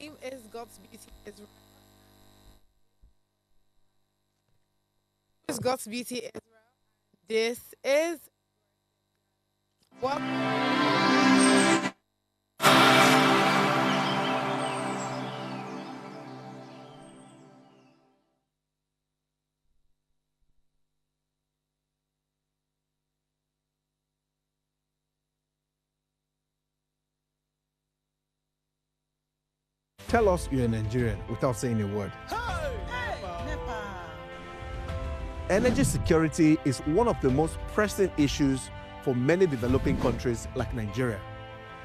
name is God's Beauty Israel. Is God's Beauty Israel. This is what. Tell us you're a Nigerian without saying a word. Energy security is one of the most pressing issues for many developing countries like Nigeria.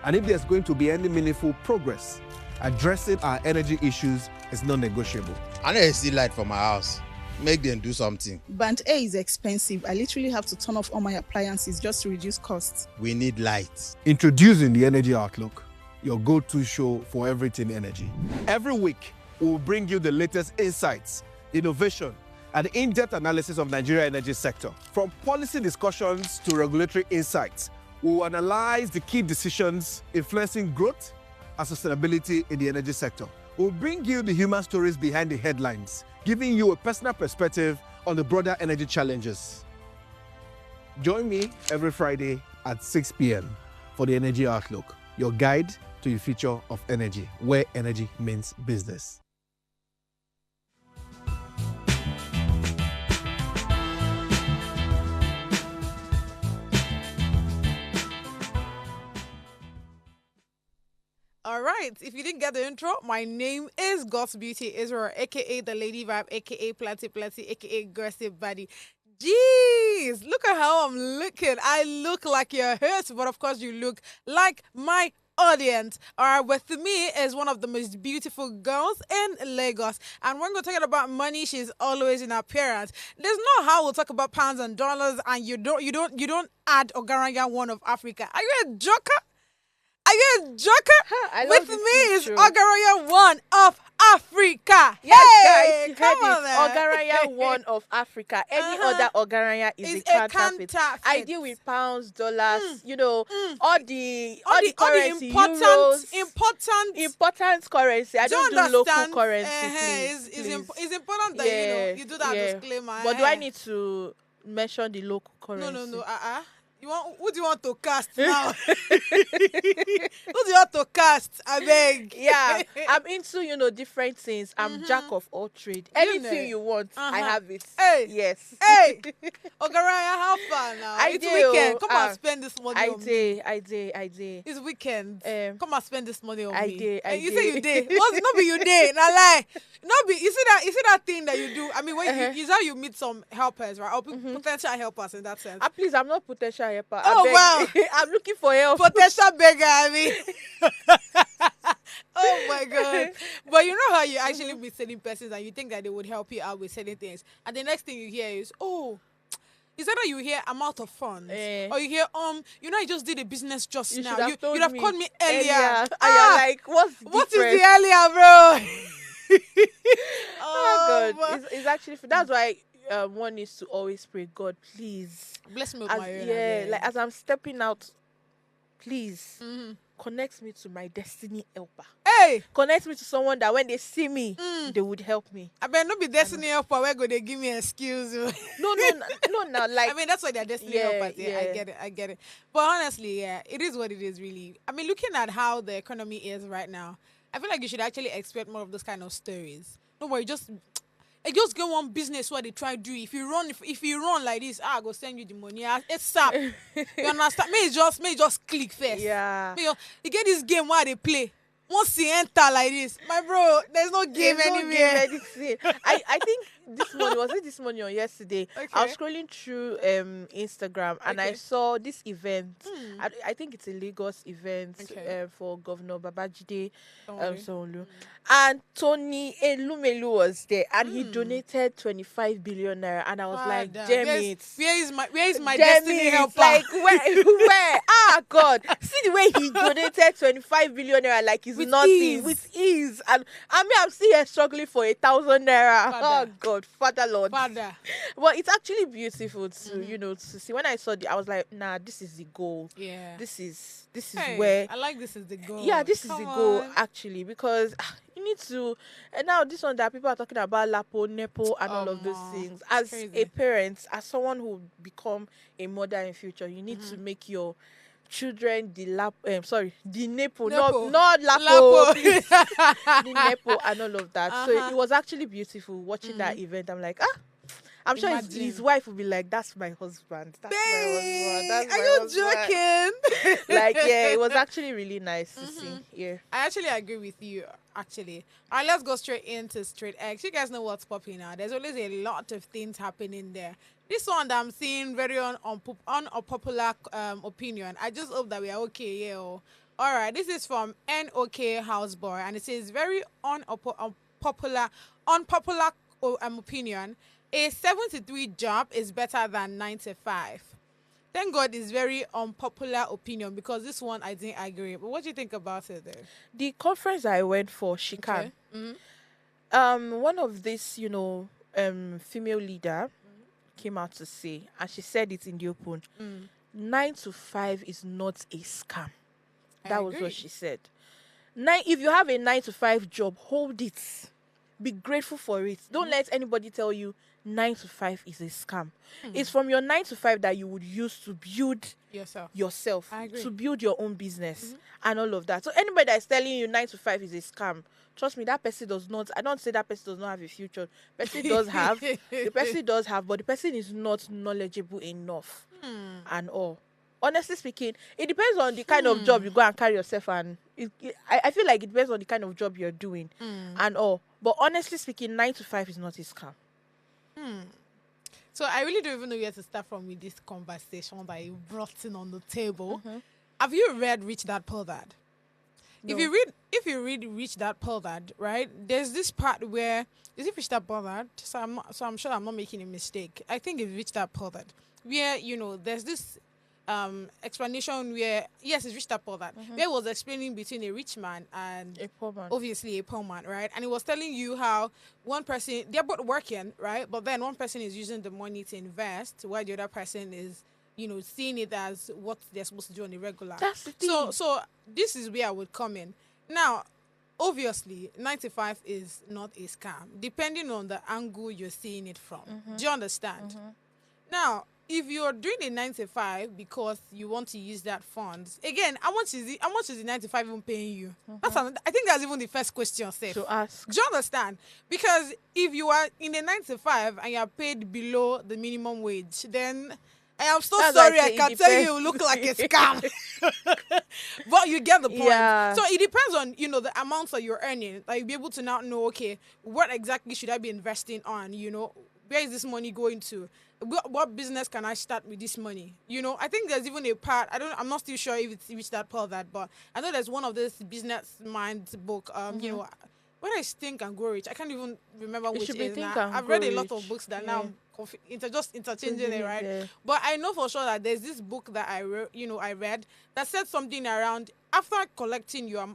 And if there's going to be any meaningful progress, addressing our energy issues is non-negotiable. I need to see light for my house. Make them do something. Band A is expensive. I literally have to turn off all my appliances just to reduce costs. We need light. Introducing the Energy Outlook, your go-to show for everything energy. Every week, we'll bring you the latest insights, innovation, and in-depth analysis of Nigeria energy sector. From policy discussions to regulatory insights, we'll analyze the key decisions influencing growth and sustainability in the energy sector. We'll bring you the human stories behind the headlines, giving you a personal perspective on the broader energy challenges. Join me every Friday at 6 p.m. for the Energy Outlook, your guide to the future of energy, where energy means business. All right, if you didn't get the intro, my name is God's Beauty Israel, aka the Lady Vibe, aka Planty Planty, aka Aggressive Body. Jeez, look at how I'm looking. I look like your host, but of course you look like my audience. All right, with me is one of the most beautiful girls in Lagos, and when we're talking about money, she's always in appearance. There's no how we'll talk about pounds and dollars, and you don't add Ogaranya One of Africa. Are you a joker? Are you a joker? With me is Ogaranya One of Africa. Yes, hey, guys, you come heard on, it. man. Ogaranya One of Africa. Any other Ogaranya is a counterfeit. I deal with pounds, dollars, all the currency, euros, important currency. I don't do local currency. It's important that you do that disclaimer. But do I need to mention the local currency? No. Who do you want to cast now? Who do you want to cast? I beg. Yeah, I'm into, different things. I'm jack of all trade. Anything you want, I have it. Hey. Yes. Hey. Ogaraya, how far now? It's weekend. Come and spend this money on me. I did. It's weekend. Come and spend this money on me. You say you did. What's not be you did? Now lie. Not be. You see that thing that you do? I mean, when is how you meet some helpers, right? Or potential helpers in that sense. Please, I'm not potential helper. Oh wow. I'm looking for help. Potential beggar, I mean. Oh my God. But you know how you actually meet certain persons and you think that they would help you out with certain things. And the next thing you hear is, is that you hear I'm out of funds? Or you hear, I just did a business just now. You'd have called me earlier. And you're like, what is the earlier, bro? Oh God. It's actually, that's why one needs to always pray, God, please. Bless me with my own. Yeah, like as I'm stepping out, please connect me to my destiny helper. Hey! Connect me to someone that when they see me, they would help me. I better not be destiny helper. Where go they give me an excuse? No, like. I mean, that's why they're destiny helpers. Yeah, I get it. But honestly, it is what it is, really. I mean, looking at how the economy is right now, I feel like you should actually expect more of those kind of stories. Don't worry, just get one business what they try to do. If you run like this, I go send you the money. It's up. You understand? May just click first. Yeah. You get this game where they play. Once you enter like this, my bro, there's no game anywhere. I think this morning or yesterday, okay. I was scrolling through Instagram and I saw this event. I think it's a Lagos event for Governor Babajide Sanwo-Olu. And Tony Elumelu was there and he donated 25 billion naira. And I was like, damn it. Where is my destiny helper? Like, where? God. See the way he donated 25 billion naira like it's with nothing. ease. With ease. And I mean, I'm still here struggling for 1,000 naira. Oh, God. God, Father Lord. Father. Well, it's actually beautiful to to see. When I saw I was like, nah, this is the goal. Yeah. This is Hey, where. I like this is the goal. Yeah, this is Come the goal on. actually, because you need to. And now this one that people are talking about lapo, nepo, and all of those things. As crazy. a parent, as someone who become a mother in future, you need to make your children the the nepo, Nepo. not lapo, Lapo. please. The nepo and all of that. So Uh-huh. it was actually beautiful watching that event. I'm like, I'm sure his wife will be like, that's my husband. That's my husband. That's Are my you husband. joking? Like, yeah, it was actually really nice to see. Yeah. I actually agree with you, actually. All right, let's go straight into Straight X. You guys know what's popping now. There's always a lot of things happening there. This one that I'm seeing very unpopular opinion. I just hope that we are okay, yeah. All right, this is from NOK Houseboy, and it says very unpopular opinion. A 7 to 3 job is better than 9 to 5. Thank God it's very unpopular opinion, because this one I didn't agree. But what do you think about it there? The conference I went for, Shikan, one of this, female leader came out to say, and she said it in the open, 9 to 5 is not a scam. That was what she said. If you have a 9 to 5 job, hold it. Be grateful for it. Don't let anybody tell you 9 to 5 is a scam. It's from your 9 to 5 that you would use to build yourself, to build your own business and all of that. So anybody that is telling you 9 to 5 is a scam, trust me, that person does not. I don't say that person does not have a future. Person does have. The person does have, but the person is not knowledgeable enough and all. Honestly speaking, it depends on the kind of job you go and carry yourself, and I feel like it depends on the kind of job you're doing and all. But honestly speaking, 9 to 5 is not a scam. So I really don't even know where to start from with this conversation that you brought in on the table. Have you read Rich Dad Poor Dad? No. If you read Rich Dad Poor Dad, right? There's this part where is it Rich Dad Poor Dad? So I'm sure I'm not making a mistake. I think it's Rich Dad Poor Dad, where there's this explanation where it's Rich Dad Poor Dad, where it was explaining between a rich man and A poor man. obviously a poor man, right? And it was telling you how one person, they're both working, right? But then one person is using the money to invest, while the other person is seeing it as what they're supposed to do on the regular. That's the thing. So this is where I would come in. Now, obviously, 95 is not a scam, depending on the angle you're seeing it from. Do you understand? Now, if you're doing a 95 because you want to use that funds, again, how much is the 95 even paying you? I think that's even the first question safe To ask. Do you understand? Because if you are in a 95 and you are paid below the minimum wage, then I am so That's sorry, why I I say can it tell you depends. look like a scam. But you get the point. Yeah. So it depends on, the amounts that you're earning. Like, be able to now know, okay, what exactly should I be investing on? Where is this money going to? What business can I start with this money? I think there's even a part, I'm not still sure if it's Rich Dad Poor Dad, but I know there's one of this business mind book, when I Think and Grow Rich, I can't even remember which should be is Think now. and I've read Grow a lot of Rich. books that Yeah. now just interchanging it, right? Yeah. But I know for sure that there's this book that I read that said something around after collecting your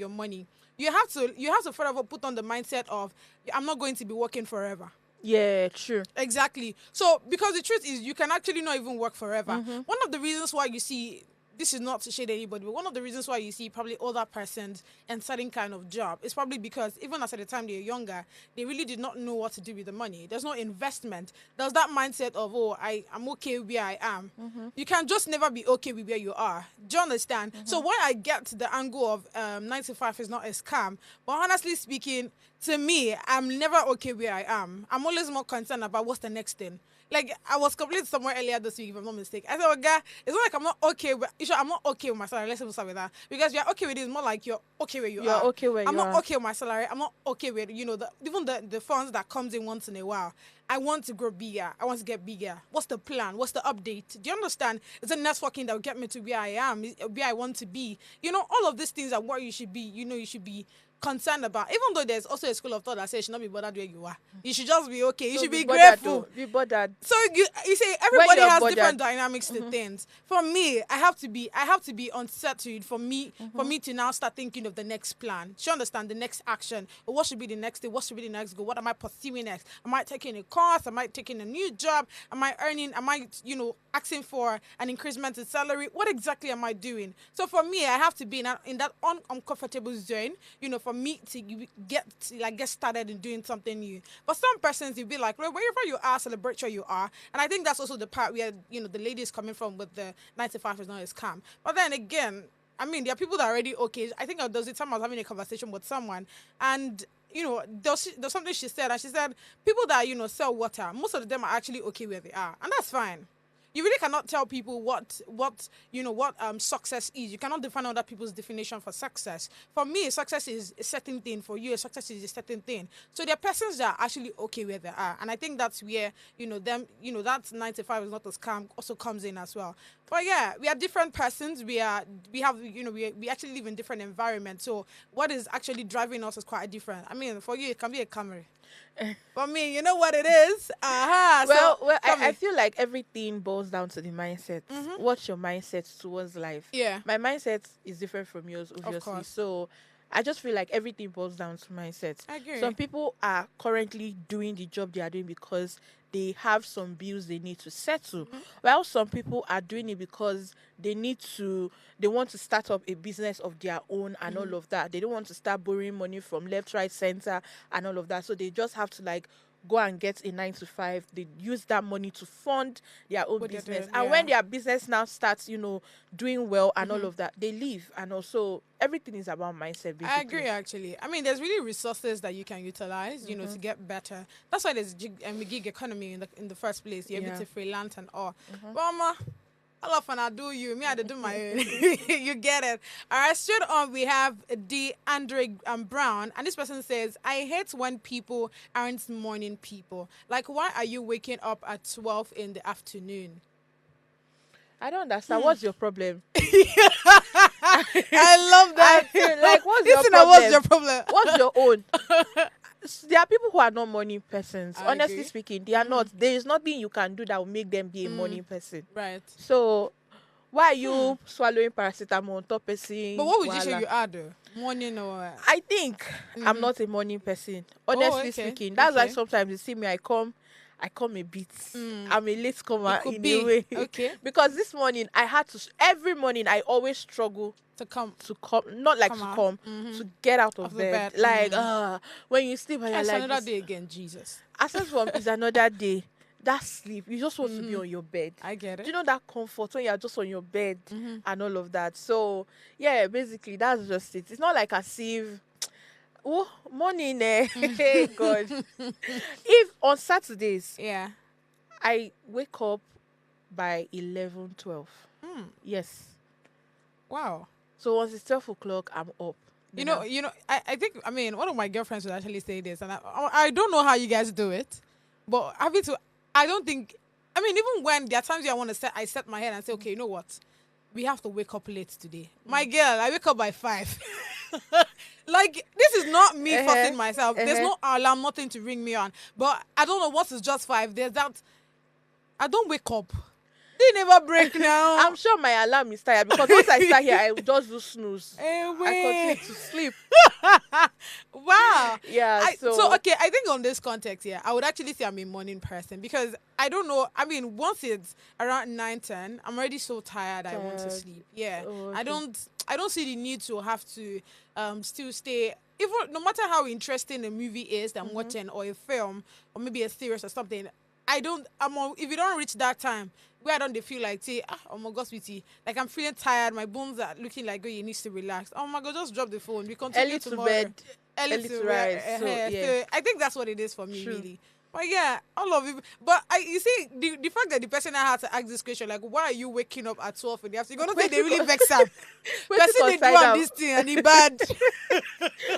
money, you have to forever put on the mindset of I'm not going to be working forever. Yeah, true. Exactly. So, because the truth is, you can actually not even work forever. One of the reasons why you see, this is not to shade anybody, but one of the reasons why you see probably older persons in certain kind of job is probably because even as at the time they're younger, they really did not know what to do with the money. There's no investment. There's that mindset of, I'm okay where I am. You can just never be okay with where you are. Do you understand? So when I get to the angle of 95 is not a scam, but honestly speaking, to me, I'm never okay where I am. I'm always more concerned about what's the next thing. Like, I was complaining somewhere earlier this week, if I'm not mistaken. I said, guy, it's not like I'm not okay with, I'm not okay with my salary. Let's start with that. Because you're okay with it, it's more like you're okay where you are. You're okay where I'm you not are. okay with my salary. I'm not okay with, even the funds that comes in once in a while. I want to grow bigger. I want to get bigger. What's the plan? What's the update? Do you understand? It's a networking that will get me to where I am, where I want to be. All of these things are what you should be. You should be concerned about. Even though there's also a school of thought that says you should not be bothered where you are. You should just be okay. You So should be bothered grateful. though. Be bothered. So you say everybody you're has bothered. different dynamics to things. For me, I have to be unsettled for me to now start thinking of the next plan. Do you understand the next action? Or what should be the next day? What should be the next goal? What am I pursuing next? Am I taking a course? Am I taking a new job? Am I earning? Am I asking for an increment in salary? What exactly am I doing? So for me, I have to be in that uncomfortable zone. For me to get started in doing something new. But some persons, you'll be like, well, wherever you are, celebrate where you are. And I think that's also the part where, the lady is coming from with the 9 to 5 is not as calm. But then again, I mean, there are people that are already okay. I think there was a time I was having a conversation with someone and, there's something she said, and she said, people that, sell water, most of them are actually okay where they are. And that's fine. You really cannot tell people what success is. You cannot define other people's definition for success. For me, success is a certain thing. For you, success is a certain thing. So there are persons that are actually okay where they are, and I think that's where that 9 to 5 is not as calm also comes in as well. But yeah, we are different persons. We actually live in different environments. So what is actually driving us is quite different. I mean, for you, it can be a camera. For me, you know what it is. I feel like everything boils down to the mindset. What's your mindset towards life? Yeah. My mindset is different from yours, obviously. Of course. So I just feel like everything boils down to mindset. I agree. Some people are currently doing the job they are doing because they have some bills they need to settle. While some people are doing it because they want to start up a business of their own and all of that. They don't want to start borrowing money from left, right, center and all of that. So they just have to go and get a 9 to 5. They use that money to fund their own business. And when their business now starts, doing well and all of that, they leave. And also everything is about mindset, basically. I agree, actually. I mean, there's really resources that you can utilize, to get better. That's why there's gig economy in the first place. You're able to freelance and all. But all of I do you. Me, I do my own. You get it. All right, straight on, we have the Andre Brown. And this person says, I hate when people aren't morning people. Like, why are you waking up at 12 in the afternoon? I don't understand. What's your problem? I love that. What's your problem? What's your problem? What's your own? There are people who are not morning persons. I Honestly agree. speaking, they are not. There is nothing you can do that will make them be a morning person. Right. So, why are you swallowing paracetamol on top person? But what would you say you are, though? Morning or what? I think I'm not a morning person. Honestly speaking, that's why sometimes you see me, I come a bit. I'm a late comer in a way. Okay. Because this morning I had to. Every morning I always struggle to come, not like to come, to get out of bed. Like when you sleep and you're It's like, another day again, Jesus. Aside from is another day. That sleep, you just want to be on your bed. I get it. Do you know that comfort when you're just on your bed and all of that? So yeah, basically that's just it. It's not like as if morning hey God. If on Saturdays I wake up by 11, 12. Yes. Wow. So once it's 12 o'clock, I'm up. I think, I mean, one of my girlfriends would actually say this, and I don't know how you guys do it, but I don't think, I mean, even when there are times I set my head and say, okay, you know what? We have to wake up late today. My girl, I wake up by 5. Like, this is not me forcing myself. There's no alarm, nothing to ring me on. But I don't know what is just 5. There's that, I don't wake up. They never break now. I'm sure my alarm is tired because once I start here, I just do snooze. I continue to sleep. Wow. Yeah. So okay, I think on this context here, I would actually say I'm a morning person because I don't know. I mean, once it's around 9, 10, I'm already so tired. I want to sleep. Yeah. Oh, okay. I don't see the need to have to still stay. Even no matter how interesting a movie is that I'm watching, or a film, or maybe a series or something, if you don't reach that time, where I don't feel like, say, oh my God, sweetie, like I'm feeling tired, my bones are looking like, oh, you need to relax. Oh my God, just drop the phone. We continue early tomorrow. to bed, early to rise. So, So I think that's what it is for me, True. really. But yeah, all of it. But you see, the fact that the person I had to ask this question, like, why are you waking up at 12 in the afternoon? You're going to say they really vex him. Person they do on this thing and he bad.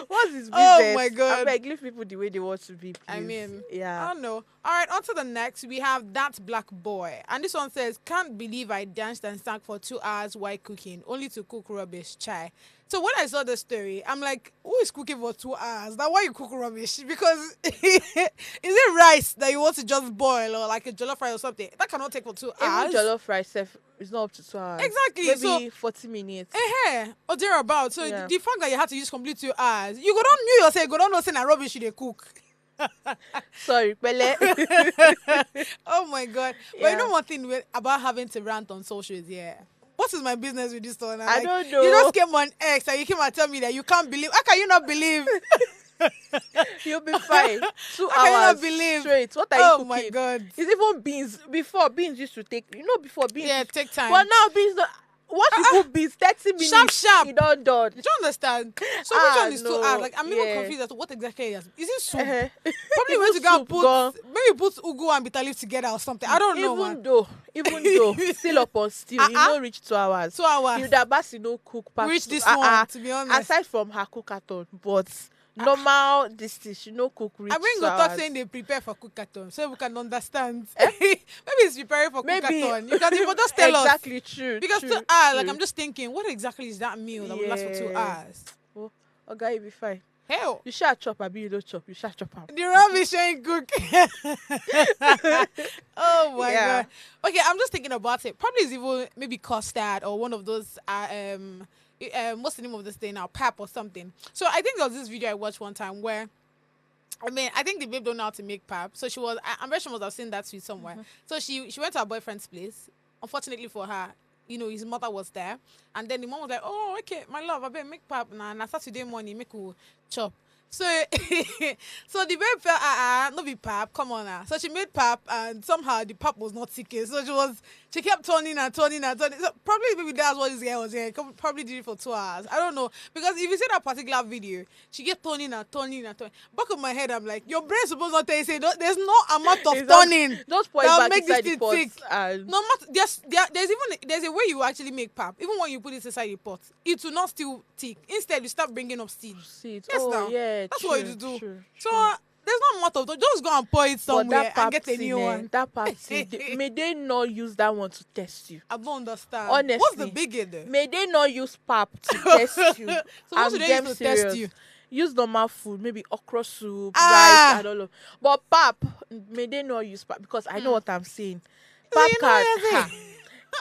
What's his business? Oh my God. I'm like, leave people the way they want to be, please. I mean, yeah. I don't know. All right, on to the next. We have That Black Boy. And this one says, can't believe I danced and sang for 2 hours while cooking, only to cook rubbish chai. So when I saw the story, I'm like, who is cooking for 2 hours? Now why you cook rubbish? Because is it rice that you want to just boil or like a jollof rice or something? That cannot take for 2 hours. Even jollof rice is not up to 2 hours. Exactly. Maybe 40 minutes. Or thereabout. So Yeah. the fact that you had to use complete 2 hours, you go don't knew yourself, go don't know saying rubbish they cook. Sorry, Pele. Oh my god. But you know one thing about having to rant on socials, what is my business with this one? I don't know. You just came on X and you came and tell me that you can't believe. How can you not believe? You'll be fine. 2 How can you not hours believe? straight. What are you Oh cooking? my god. It's even beans. Before, beans used to take, before beans. Yeah, take time. But now beans, once you put beans, 30 minutes. Sharp. You don't done. Do you understand? So which one is 2 no. hours? Like I'm even Yeah. confused as to what exactly it is. Is it soup? Uh-huh. Probably went to go and Gone. put maybe put ugu and bitter leaf together or something. I don't know. Even though, still upon still, you don't reach 2 hours. 2 hours. You the basi no cook past Reach this 2 one, to be honest. Aside from her cookathon, but normal this thing, she no cook reach I mean, 2 go talk hours. saying they prepare for cookathon, so we can understand. Maybe it's preparing for cookathon. You can even just tell us. Exactly, true. Because true, 2 hours, like true. I'm just thinking, what exactly is that meal that will last for 2 Yeah. hours? Oh, okay, you be fine. Hell, You shall chop, abi you don't chop. You shall chop am. the rubbish ain't cook. Oh my Yeah. god. Okay, I'm just thinking about it. Probably it's even maybe custard or one of those what's the name of this thing now? Pap or something. So I think there was this video I watched one time where I think the babe don't know how to make pap. So I'm very sure she must have seen that tweet somewhere. So she went to her boyfriend's place. Unfortunately for her, his mother was there. And then the mom was like, oh, okay, my love, I better make pap now. And Saturday morning, make you chop. So, so the babe felt, no be pap, come on now. So she made pap, and somehow the pap was not ticking. So she kept turning and turning and turning. So probably maybe that's what this guy was here. Probably did it for 2 hours. I don't know. Because if you see that particular video, she kept turning and turning and turning. Back of my head, I'm like, your brain supposed not to say, there's no amount of turning. Just pour it that'll back make inside this the pot. thing thick. And No matter, there's a way you actually make pap. Even when you put it inside the pot, it will not still thick. Instead, you start bringing up steam. see it. Yes, Oh, now. yeah. That's true, what you do. True, So true. there's not much of just go and pour it But somewhere that and get a thing, new one. That pap thing, may they not use that one to test you? I don't understand. Honestly. What's the big idea there? May they not use pap to test you? So what should they use to test you? Use normal food, maybe okra soup, Ah. rice, and all of. But pap, may they not use pap because I know what I'm saying. Pap you know what you're can.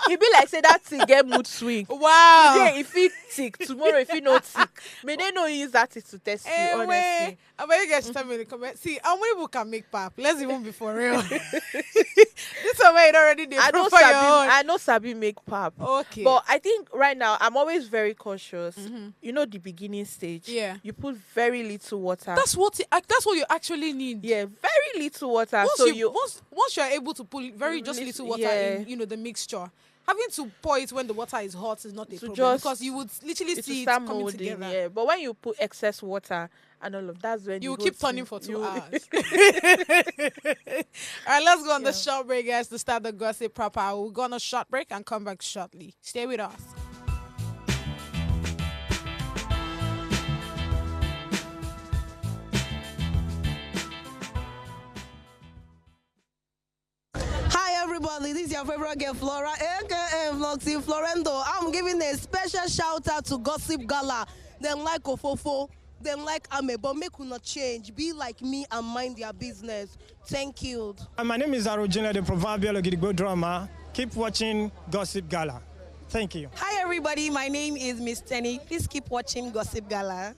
It be like say that thing get mood swing. Wow. Today if it tick, tomorrow if it not tick. May they not use that thing to test you, honestly. I bet you guys should tell me in the comments. See, how many people can make pap? Let's even be for real. This one where it already did. I know Sabi make pap. Okay. But I think right now I'm always very cautious. You know the beginning stage. Yeah. You put very little water. that's what you actually need. Yeah, very little water. Once you're able to put very just little water Yeah. in the mixture, having to pour it when the water is hot is not a To problem just- because you would literally it will see it start coming molding. together. Yeah, but when you put excess water and all of that's when You will the keep whole turning thing- for 2 you- hours. All right, let's go on the Yeah. short break, guys, to start the gossip proper. We'll go on a short break and come back shortly. Stay with us. Hi everybody, this is your favorite girl Flora, aka Vloxy Florendo. I'm giving a special shout out to Gossip Gala. Them like Ofofo, them like Ame, but make you not change. Be like me and mind your business. Thank you. My name is Arojina, the proverbial Ogidigbo drama. Keep watching Gossip Gala. Thank you. Hi everybody, my name is Miss Tenny. Please keep watching Gossip Gala.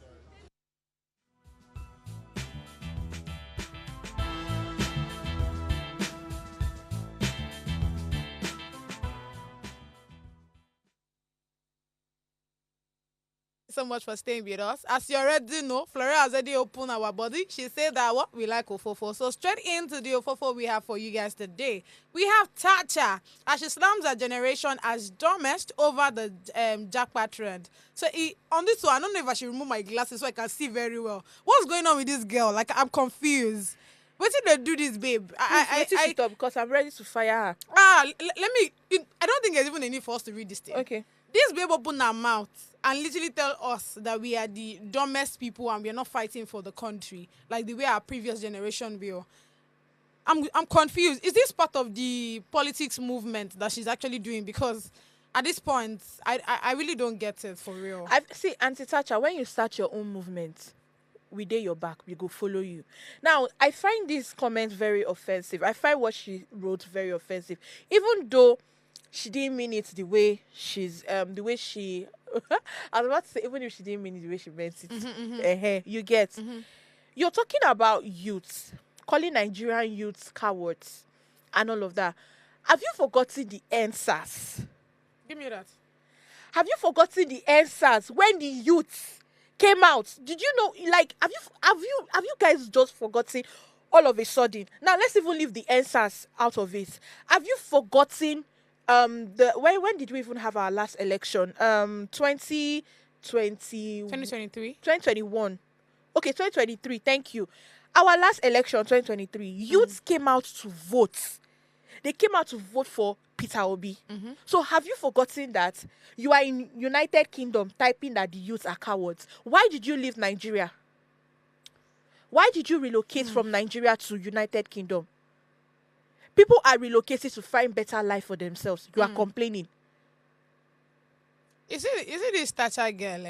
So much for staying with us. As you already know, Flora has already opened our body. She said that what we like Ofofo. So straight into the Ofofo we have for you guys today. We have Tacha, as she slams her generation as dumbest over the jackpot trend. So on this one, I don't know if I should remove my glasses so I can see very well. What's going on with this girl? Like, I'm confused. What did they do this, babe? I stop because I'm ready to fire her. Let me. I don't think there's even a need for us to read this thing. Okay. This babe opened her mouth and literally tell us that we are the dumbest people and we are not fighting for the country like the way our previous generation will. I'm confused. Is this part of the politics movement that she's actually doing? Because At this point, I really don't get it for real. See, Auntie Tacha, when you start your own movement, we dey your back, we go follow you. Now, I find this comment very offensive. I find what she wrote very offensive. Even though she didn't mean it the way she's the way she I was about to say, even if she didn't mean it the way she meant it. You get. You're talking about youths, calling Nigerian youths cowards and all of that. Have you forgotten the answers? Give me that. Have you forgotten the answers when the youths came out? Did you know? Like, have you guys just forgotten all of a sudden? Now let's even leave the answers out of it. Have you forgotten when did we even have our last election? 2021. Okay, 2023. Thank you. Our last election, 2023. Youths came out to vote. They came out to vote for Peter Obi. So have you forgotten that you are in United Kingdom typing that the youths are cowards? Why did you leave Nigeria? Why did you relocate from Nigeria to United Kingdom? People are relocating to find better life for themselves. You are complaining. Is it this Thatcher girl?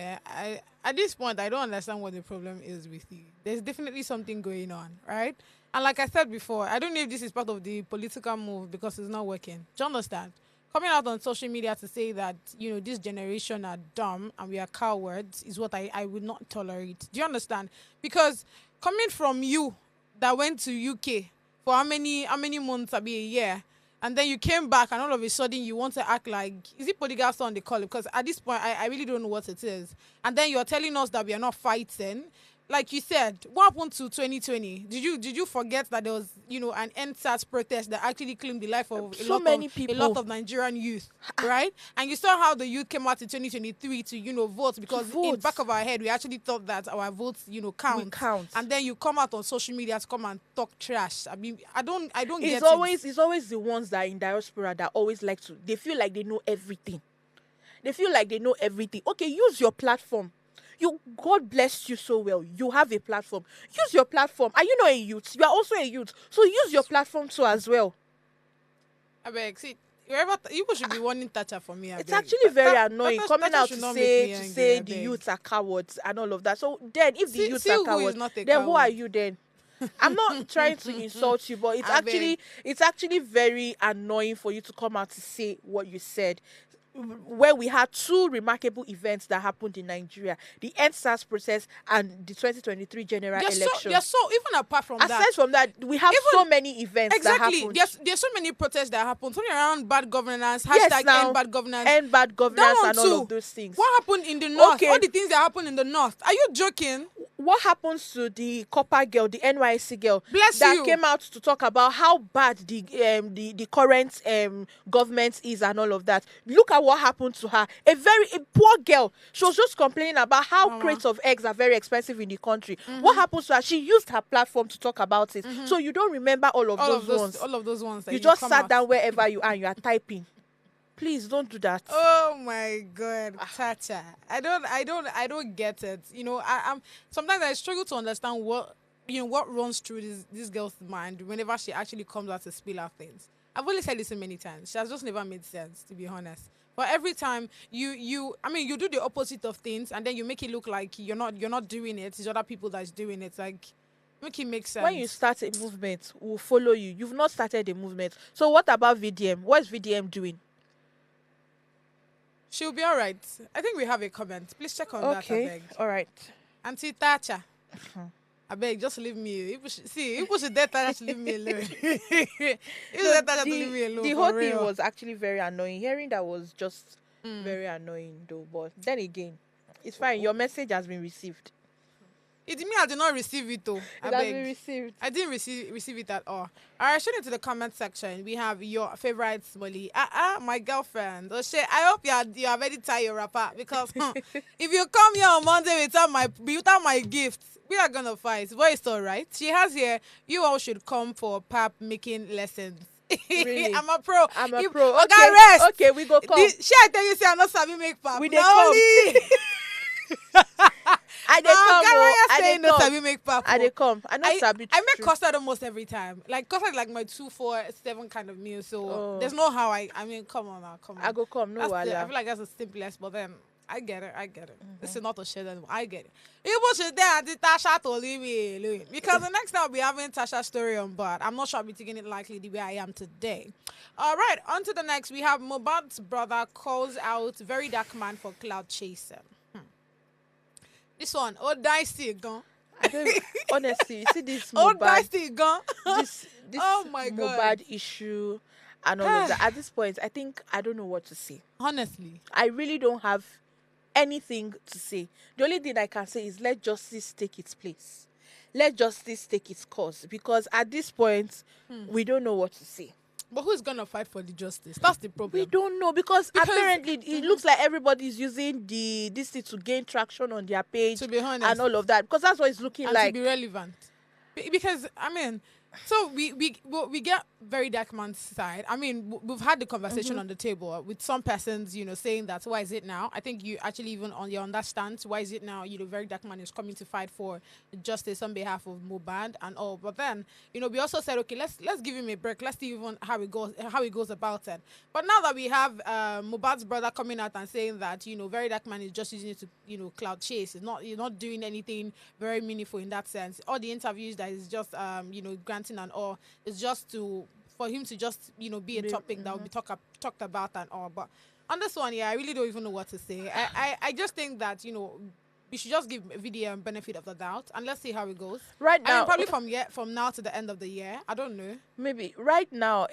At this point, I don't understand what the problem is with you. There's definitely something going on, right? And like I said before, I don't know if this is part of the political move because it's not working. Do you understand? Coming out on social media to say that, this generation are dumb and we are cowards is what I would not tolerate. Do you understand? Because coming from you that went to UK for how many months, a year, and then you came back and all of a sudden you want to act like, is it polygamous on the call? Because at this point, I really don't know what it is. And then you're telling us that we are not fighting. Like you said, what happened to 2020? Did you forget that there was, an NSAS protest that actually claimed the life of a lot of Nigerian youth, right? And you saw how the youth came out in 2023 to, vote because in the back of our head, we actually thought that our votes, count. And then you come out on social media to come and talk trash. I mean, I don't get it. It's always the ones that are in diaspora that always they feel like they know everything. Okay, use your platform. God blessed you so well. You have a platform. Use your platform. Are you not a youth? You are also a youth. So use your platform too as well. I beg, see, people should be warning Thatcher for me. It's actually very annoying coming out to say the youths are cowards and all of that. So then, if the youths are cowards, then who are you then? I'm not trying to insult you, but it's actually very annoying for you to come out to say what you said. Where we had two remarkable events that happened in Nigeria, the NSAS process and the 2023 general election. So even apart from aside from that, we have so many events that happened. There's so many protests that happened. Something around bad governance, end bad governance. End bad governance and all of those things. What happened in the north? All the things that happened in the north. Are you joking? What happens to the copper girl, the NYC girl, that came out to talk about how bad the current government is and all of that? Look at what happened to her. A poor girl. She was just complaining about how crates of eggs are very expensive in the country. What happens to her? She used her platform to talk about it. So you don't remember all of those ones. All of those ones. You just sat down wherever you are and you are typing. Please don't do that. Oh my God, Thatcher. I don't get it. I'm sometimes I struggle to understand what runs through this girl's mind whenever she actually comes out to spill out things. I've only said this so many times. She has just never made sense, to be honest. But every time you do the opposite of things and then you make it look like you're not doing it. It's other people that's doing it. Like, make it make sense. When you start a movement, we'll follow you. You've not started a movement. So what about VDM? What is VDM doing? She'll be all right. I think we have a comment. Please check on that, I beg. All right. Auntie Thatcher. I beg, just leave me. People should dare Thatcher to leave me alone. The whole thing was actually very annoying. Hearing that was just very annoying, though. But then again, it's fine. Your message has been received. It means I did not receive it, though. It has been received. I didn't receive it at all. All right, straight into the comment section. We have your favorite Smolly. My girlfriend. Oh shit! I hope you are very tired, your rapper, because if you come here on Monday without my gifts, we are gonna fight. But it's all right. She has here. You all should come for pap making lessons. Really? I'm a pro. Okay, rest. Okay, we go come. I tell you, say I'm not savvy make pap. We dey come. I dey come. Garaya I saying dey no come. sabi make pap. I dey come. I know sabi. I make true. custard almost every time. Like custard, like my 2, 4, 7 kind of meal. So there's no how I mean, come on now, come on. I go come. No I wahala. feel like that's the simplest, but then I get it. This is not a shit anymore. I get it. People should then Tasha to leave me alone. Because the next time I'll be having Tasha's story on board. I'm not sure I'll be taking it likely the way I am today. All right, on to the next. We have Mohbad's brother calls out VeryDarkMan for cloud chasing. This one, dicey gone. I don't, honestly, you see this dicey gone. this Oh my God. Mohbad issue and all of that. At this point, I don't know what to say. Honestly, I really don't have anything to say. The only thing I can say is let justice take its place. Let justice take its course. Because at this point, we don't know what to say. but who's gonna fight for the justice? That's the problem. We don't know because apparently it looks like everybody's using this thing to gain traction on their page, To be honest. and all of that. Because that's what it's looking and like. to be relevant. Because I mean, so we get VeryDarkMan's side. I mean, we've had the conversation on the table with some persons, saying that why is it now? I think you actually even on your understand why is it now? VeryDarkMan is coming to fight for justice on behalf of Mohbad and all. But then, we also said, okay, let's give him a break. Let's see even how he goes about it. But now that we have Mohbad's brother coming out and saying that VeryDarkMan is just using it to cloud chase. You're not doing anything very meaningful in that sense. All the interviews that is just granting and all is just for him to just be a topic that will be talked about and all. But on this one, I really don't even know what to say. I just think that we should just give VDM benefit of the doubt and let's see how it goes. Right I now, mean, probably from now to the end of the year. I don't know. maybe right now,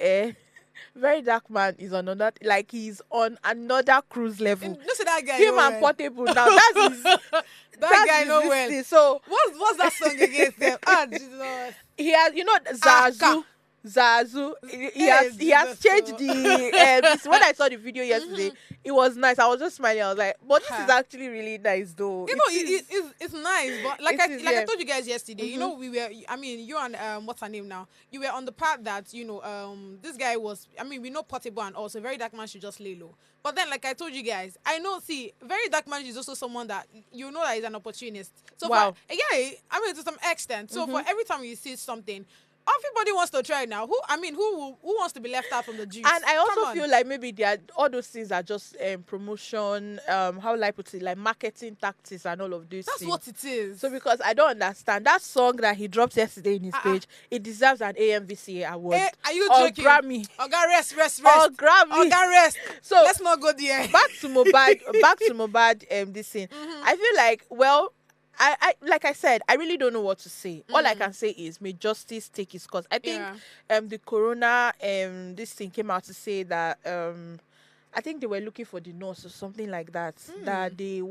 VeryDarkMan is on another, like he's on another cruise level. Look at that guy. Him and Portable now. That's his. that that's guy his know this well. thing. So What's that song against them? Ah, Jesus. he has, Zazu. Zazu, he has Jesus, changed the. When I saw the video yesterday, it was nice. I was just smiling. I was like, "But this is actually really nice, though." It's nice, but like It is, I told you guys yesterday, we were. I mean, you and what's her name now? You were on the part that this guy was. I mean, we know Portable and also VeryDarkMan should just lay low. But then, like I told you guys, I know. See, VeryDarkMan is also someone that that he's an opportunist. So Wow. I mean, to some extent. So for every time you see something. Everybody wants to try now. Who wants to be left out from the juice? And I also feel like maybe all those things are just promotion, how will I put it, like marketing tactics and all of these That's things. what it is. So because I don't understand that song that he dropped yesterday in his page, it deserves an AMVCA award. Are you or joking? Grammy. God rest. Or Grammy. God rest. So let's not go there. back to Mohbad. This thing. I feel like I like I said, I really don't know what to say. All I can say is may justice take its course. I think the corona this thing came out to say that I think they were looking for the nurse or something like that. That they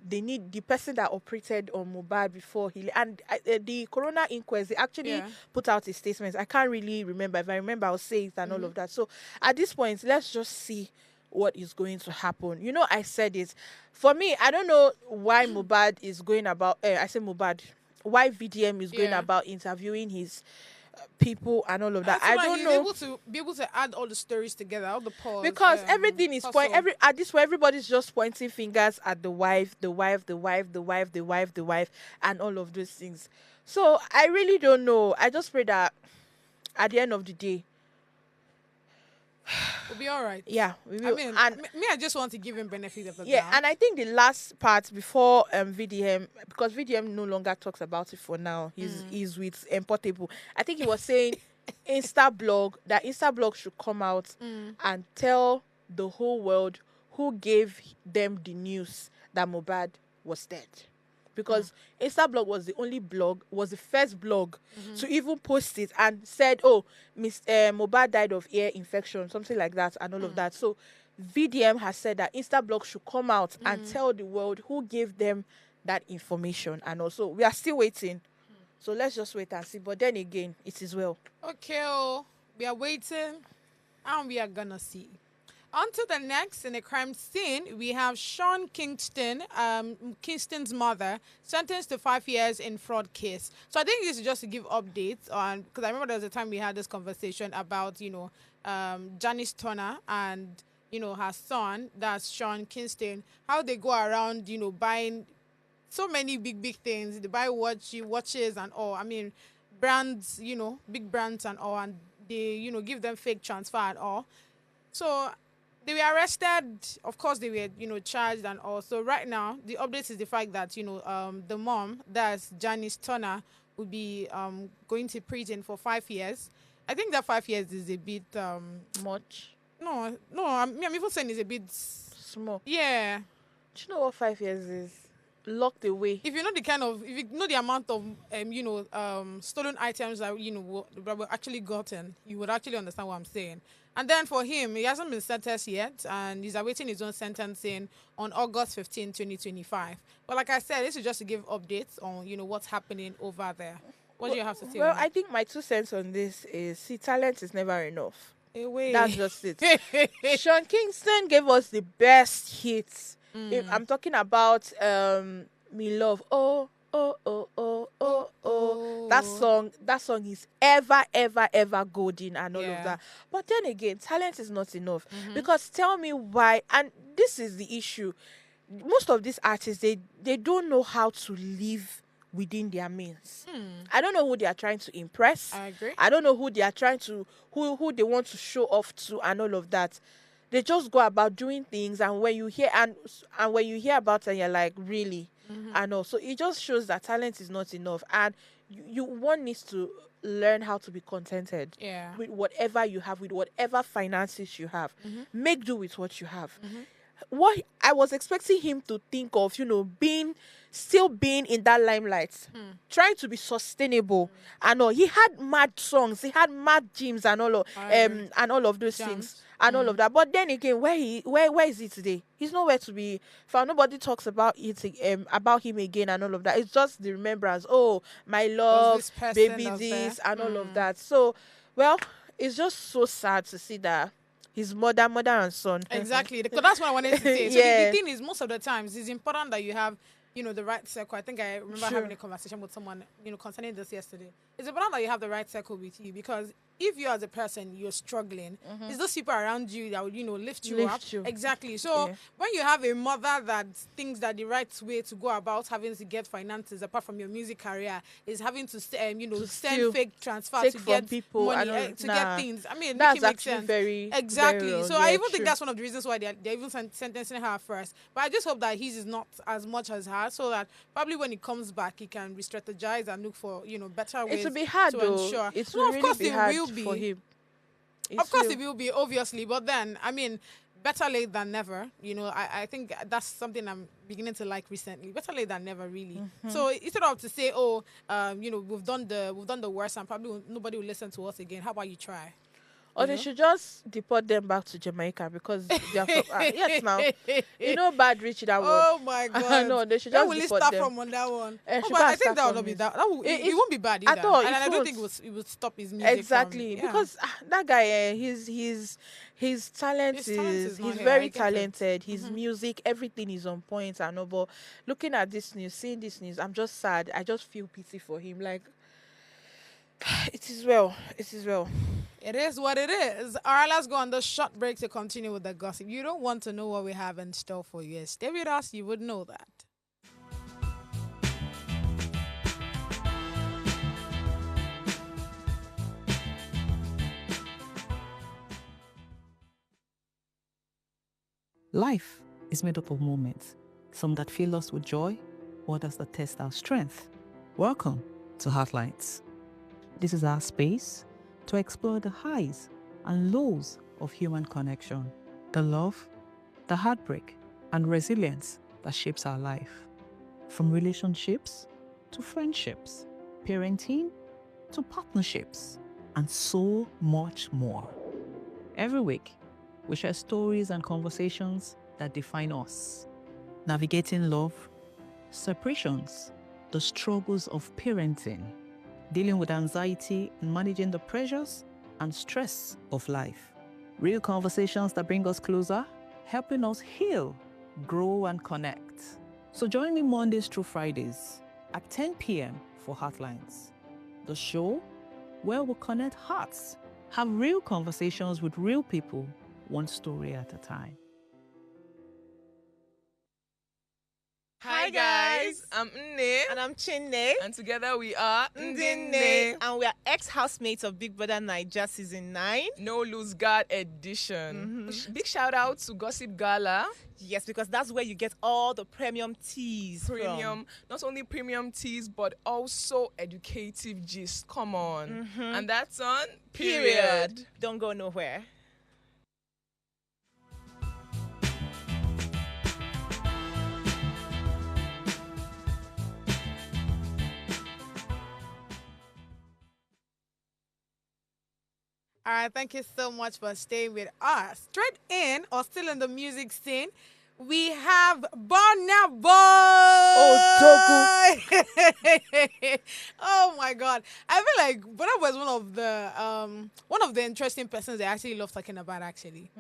they need the person that operated on Mohbad before the corona inquest. They actually put out a statement. I can't really remember. If I remember, I'll say it and all of that. So at this point, let's just see what is going to happen. I said it. For me, I don't know why Mohbad is going about. I say Mohbad. Why VDM is going about interviewing his people and all of that. I don't know. Be able to add all the stories together, all the pause. Because everything is at this point, everybody's just pointing fingers at the wife, and all of those things. So I really don't know. I just pray that at the end of the day, we'll be all right. Yeah, we will. I mean, I just want to give him benefit of the doubt. Yeah, and I think the last part before VDM, because VDM no longer talks about it for now. He's with Portable. I think he was saying Instablog should come out and tell the whole world who gave them the news that Mohbad was dead. Because Instablog was the first blog to even post it and said, Mohbad died of ear infection, something like that, and all of that. So VDM has said that Instablog should come out and tell the world who gave them that information. And also, we are still waiting. So let's just wait and see. But then again, it is well. Okay, we are waiting and we are gonna see. On to the next. In a crime scene, we have Sean Kingston, Kingston's mother, sentenced to 5 years in fraud case. So I think this is just to give updates on, because I remember there was a time we had this conversation about, Janice Turner and, her son, that's Sean Kingston, how they go around, buying so many big things. They buy watches and all. I mean, brands, big brands and all, and they, give them fake transfer and all. So they were arrested. Of course, they were, charged and all. So right now, the update is the fact that, the mom, that's Janice Turner, will be going to prison for 5 years. I think that 5 years is a bit Much. no, I'm even saying it's a bit Small. yeah. Do you know what 5 years is? Locked away. If you know if you know the amount of stolen items that were actually gotten, you would actually understand what I'm saying. And then for him, he hasn't been sentenced yet, and he's awaiting his own sentencing on August 15, 2025. But like I said, this is just to give updates on what's happening over there. What do you have to say? Well, I think my 2 cents on this is, see, talent is never enough. Away. That's just it. Sean Kingston gave us the best hits. I'm talking about Me Love. Oh, oh, oh, oh, oh, oh. That song is ever golden and all of that. But then again, talent is not enough. Because tell me why, and this is the issue. Most of these artists, they don't know how to live within their means. I don't know who they are trying to impress. I agree. I don't know who they are trying to, who they want to show off to and all of that. They just go about doing things, and when you hear and when you hear about it, you're like, really? And also it just shows that talent is not enough, and one needs to learn how to be contented with whatever you have, with whatever finances you have. Make do with what you have. What I was expecting him to think of, still being in that limelight, trying to be sustainable and all. He had mad songs, he had mad gyms and all of those things and all of that. But then again, where is he today? He's nowhere to be found. Nobody talks about it, about him again and all of that. It's just the remembrance. Oh, my love, baby, this and all of that. So, well, it's just so sad to see that his mother and son. Exactly. Because that's what I wanted to say. So the thing is, most of the times, it's important that you have, the right circle. I think I remember having a conversation with someone, concerning this yesterday. It's important that you have the right circle with you, because if you as a person, you're struggling, it's those people around you that would, lift you up. Exactly. So when you have a mother that thinks that the right way to go about having to get finances, apart from your music career, is having to, send fake transfer to get people money, to get things. I mean, that's make actually sense. very exactly. Very so I even think that's one of the reasons why they're even sentencing her first. But I just hope that his is not as much as her, so that probably when he comes back, he can re-strategize and look for, better ways. It will be hard, to though. ensure. It will really be hard for him. Of course it will be, obviously, but then, I mean, better late than never. I think that's something I'm beginning to like recently. Better late than never, really. So instead of to say, we've done the worst and probably nobody will listen to us again, how about you try? Or they should just deport them back to Jamaica, because they are from, yes, now. Bad Rich, that one. Oh my God. No, they should Where just will it deport start them. from on that one? But I think that will not be that. It won't be bad either. At all, and I don't won't. think it will stop his music. Exactly, because that guy, his talent is he's very talented. His music, everything is on point and all. But looking at this news, seeing this news, I'm just sad. I just feel pity for him. Like, it is well. It is well. It is what it is. All right, let's go on the short break to continue with the gossip. You don't want to know what we have in store for you. Stay with us, you would know that. Life is made up of moments, some that fill us with joy, others that test our strength. Welcome to Heartlines. This is our space to explore the highs and lows of human connection, the love, the heartbreak, and resilience that shapes our life. From relationships to friendships, parenting to partnerships, and so much more. Every week, we share stories and conversations that define us, navigating love, separations, the struggles of parenting, dealing with anxiety and managing the pressures and stress of life. Real conversations that bring us closer, helping us heal, grow, and connect. So join me Mondays through Fridays at 10 p.m. for Heartlines, the show where we'll connect hearts, have real conversations with real people, one story at a time. Hi guys, I'm Nne. And I'm Chinne. And together we are Ndinne. And we are ex-housemates of Big Brother Naija Season 9. No Lose Guard edition. Big shout out to Gossip Gala. Yes, because that's where you get all the premium teas from. Not only premium teas, but also educative gist. Come on. And that's on Period. Don't go nowhere. All right, thank you so much for staying with us. Straight in, or still in the music scene, we have Burna Boy. Oh, Oh my God, I feel like Burna Boy is one of the interesting persons I actually love talking about. Actually,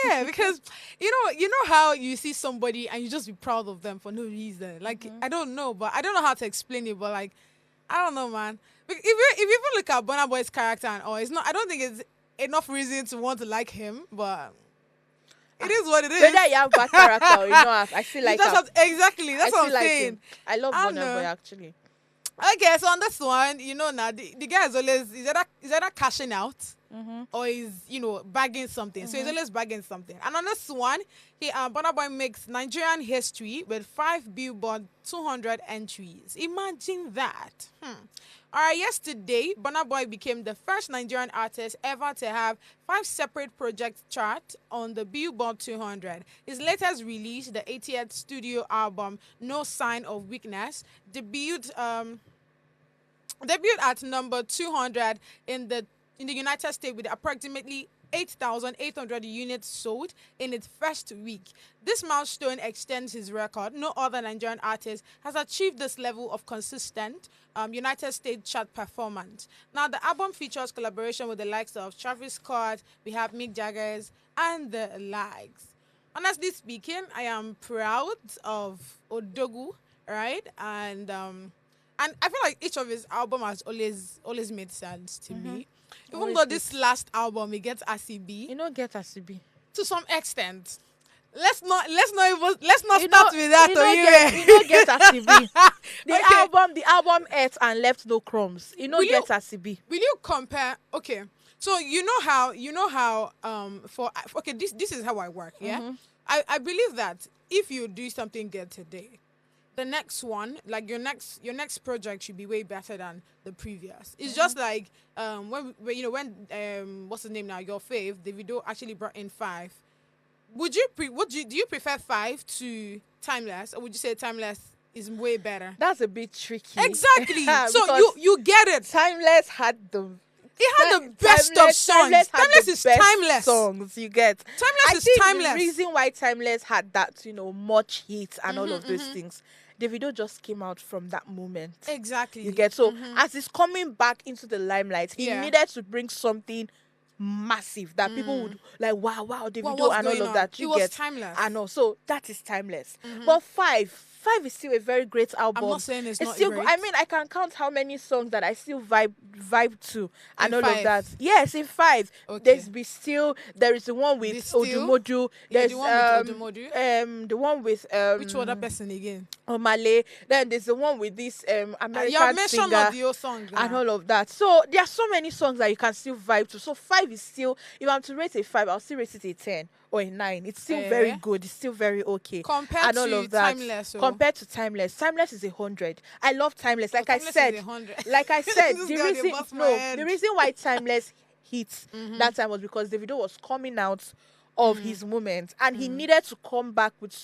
yeah, because you know how you see somebody and you just be proud of them for no reason. Like I don't know how to explain it, but like I don't know, man. If you even look at Burna Boy's character and all, it's not. I don't think it's enough reason to want to like him, but it is what it is. Whether you have bad character or you know, I feel like exactly. That's what I'm saying. Him. I love Burna Boy actually. Okay, so on this one, now the guy is always is either cashing out or is bagging something. So he's always bagging something. And on this one, Burna Boy makes Nigerian history with 5 Billboard 200 entries. Imagine that. All right, yesterday, Burna Boy became the first Nigerian artist ever to have 5 separate projects chart on the Billboard 200. His latest release, the 80th studio album, No Sign of Weakness, debuted at number 200 in the United States with approximately 8,800 units sold in its first week. This milestone extends his record. No other Nigerian artist has achieved this level of consistent United States chart performance. Now, the album features collaboration with the likes of Travis Scott, we have Mick Jagger, and the likes. Honestly speaking, I am proud of Odogu, right? And I feel like each of his album has always made sense to me. Even though this last album, it gets RCB. You don't get RCB. To some extent. Let's not start with that. You don't get RCB. The album ate and left no crumbs. You don't get RCB. Will you compare? Okay, so you know how this is how I work. Yeah, I believe that if you do something good today, the next one, like your next project should be way better than the previous. It's just like when what's his name now? Your fave, Davido actually brought in 5. Do you prefer 5 to Timeless, or would you say Timeless is way better? That's a bit tricky. Exactly. So you get it. Timeless had the best of songs. Timeless is timeless. Songs you get. Timeless is timeless. The reason why Timeless had that, much hit and all of those things, Davido just came out from that moment. Exactly. You get as he's coming back into the limelight, he needed to bring something massive that people would like. Wow, Davido and all of that. It was timeless. I know. So that is timeless. But 5 is still a very great album. I'm not saying it's not still great. I mean, I can count how many songs that I still vibe to and all of that. Yes, in 5. Okay. There is the one with Odumodu. There's the one with Odumodu. The one with which other person again? Omale. Then there's the one with this American you have mentioned singer all the old songs and all of that. So there are so many songs that you can still vibe to. So 5 is still, if I'm to rate a 5, I'll still rate it a 10 or a 9. It's still very good. It's still very okay. Compared to Timeless. Compared to Timeless. Timeless is 100. I love Timeless. Like I said, the reason why Timeless hits that time was because Davido was coming out of his moment, and he needed to come back with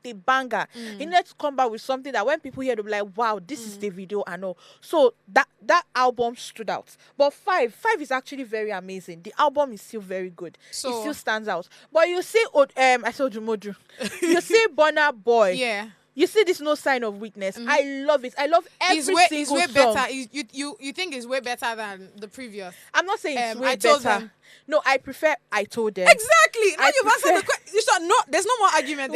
a banger. He needed to come back with something that when people hear, they'll be like, wow, this is Davido and all. So that album stood out. But 5 is actually very amazing. The album is still very good. So it still stands out. But you see, I saw Jumodu. You see Burna Boy. Yeah. You see this No Sign of Weakness. I love it. I love every single way song. Better. You think it's way better than the previous? I'm not saying it's way I told better. them. No, I prefer I Told Them. Exactly. Now you've answered the question. There's no more argument.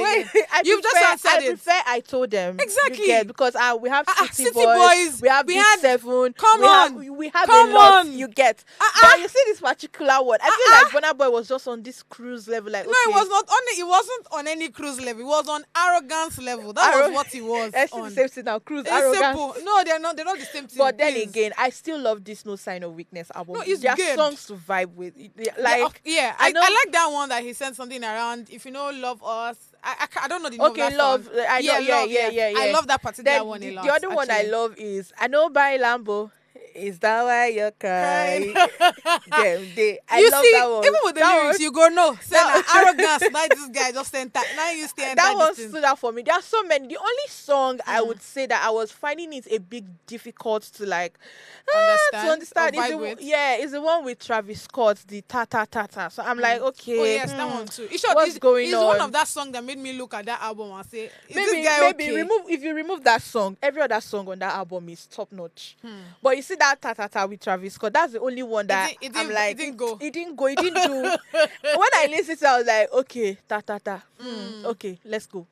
You've just answered it. I prefer I Told Them. Exactly. Because we have City Boys. We have Big 7. Come on. We have a lot. You get. But you see this particular one. I feel like Burna Boy was just on this cruise level. Like, no, it was not on. It wasn't on any cruise level. It was on arrogance level. That's that was what he was It's on. the same thing now. Cruise, It's arrogance. simple. No, they're not the same thing. But then please. again, I still love this No Sign of Weakness album. No, it's There are good. songs to vibe with. Like, I know. like that one that he sent something around. If you know, love us. I don't know the name of that love. song. I know. Yeah. I love that particular Then one a lot. the other one I actually. love is I know by Lambo. Is that why you're crying? I love see, that one. even with the That lyrics, one- you go no. Say na arrogance. Now this guy just enter. Now you stay enter that one this thing. stood out for me. There are so many. The only song I would say that I was finding it a bit difficult to like understand or is vibe with. is the one with Travis Scott, the ta ta ta ta. So I'm like, okay, Oh yes, that one too. It's what's going it's on? one of that song that made me look at that album and say, is maybe this guy okay? if you remove that song, every other song on that album is top notch. But you see that ta ta ta with Travis Scott, that's the only one that I'm like, it didn't go. It didn't go. It didn't do. When I listened to it, I was like, okay, ta ta ta. Okay, let's go.